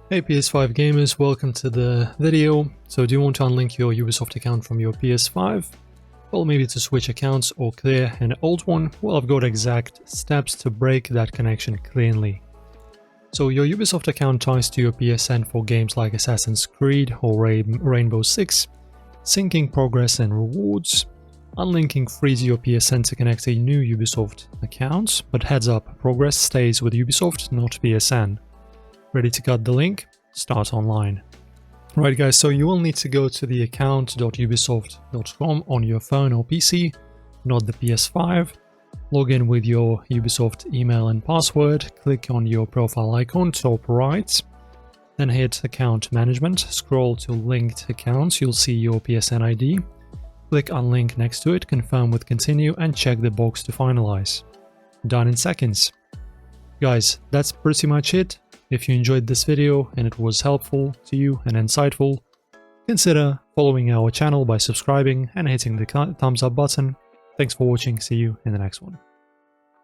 Hey PS5 gamers, welcome to the video. So do you want to unlink your Ubisoft account from your PS5? Well, maybe to switch accounts or clear an old one. Well, I've got exact steps to break that connection cleanly. So your Ubisoft account ties to your PSN for games like Assassin's Creed or Rainbow Six, syncing progress and rewards. Unlinking frees your PSN to connect a new Ubisoft account, but heads up, progress stays with Ubisoft, not PSN. Ready to cut the link? Start online. Right guys, so you will need to go to the account.ubisoft.com on your phone or PC, not the PS5. Log in with your Ubisoft email and password, click on your profile icon top right, then hit account management, scroll to linked accounts, you'll see your PSN ID. Click unlink next to it, confirm with continue and check the box to finalize. Done in seconds. Guys, that's pretty much it. If you enjoyed this video and it was helpful to you and insightful, consider following our channel by subscribing and hitting the thumbs up button. Thanks for watching, see you in the next one.